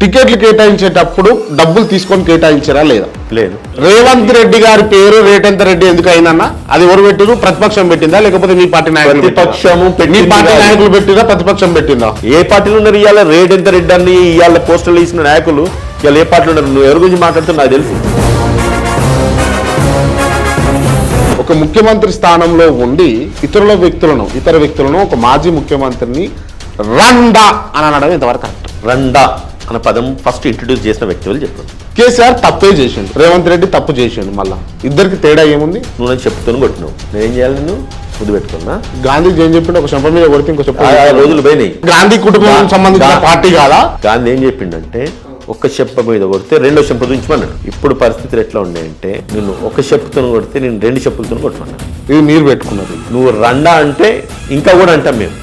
టికెట్లు కేటాయించేటప్పుడు డబ్బులు తీసుకొని కేటాయించారా లేదా? లేదు. రేవంత్ రెడ్డి గారి పేరు రేటంత రెడ్డి ఎందుకు అయిందన్నా? అది ఎవరు పెట్టిరు? ప్రతిపక్షం పెట్టిందా లేకపోతే మీ పార్టీ నాయకులు? ప్రతిపక్షము మీ పార్టీ నాయకులు పెట్టిరా ప్రతిపక్షం పెట్టిందా? ఏ పార్టీలు ఉన్నారు ఇవాళ? రేటెంత రెడ్డి అని ఇవాళ పోస్టర్లు ఇచ్చిన నాయకులు ఇవాళ ఏ పార్టీలు ఉన్నారు? నువ్వు ఎవరి గురించి మాట్లాడుతున్నా నాకు తెలుసు. ఒక ముఖ్యమంత్రి స్థానంలో ఉండి ఇతర వ్యక్తులను ఒక మాజీ ముఖ్యమంత్రిని రండా అని అనడం ఇంతవరకు కరెక్ట్? రండా అన్న పదం ఫస్ట్ ఇంట్రడ్యూస్ చేసిన వ్యక్తులు చెప్పారు. కేసీఆర్ తప్పే చేసిండు, రేవంత్ రెడ్డి తప్పు చేసిండు. మళ్ళా ఇద్దరికి తేడా ఏముంది? నువ్వు నేను చెప్తాను కొట్టినావు, నేనేం చేయాలి? నిన్ను ముద్దు పెట్టుకున్నా. గాంధీజీ ఏం చెప్పిండు? ఒక చెంప మీద కొడితే ఇంకో చెప్ప రోజులు పోయినాయి. గాంధీ కుటుంబం సంబంధించిన పార్టీ కాదా? గాంధీ ఏం చెప్పిండంటే ఒక్క చెప్ప మీద కొడితే రెండో చెప్ప దుంచమన్నాడు. ఇప్పుడు పరిస్థితులు ఎట్లా ఉన్నాయంటే నిన్ను ఒక చెప్పుతో కొడితే నేను రెండు చెప్పులతో కొట్టమన్నాను. ఇది మీరు పెట్టుకున్నది. నువ్వు రండా అంటే ఇంకా కూడా అంటాం మేము.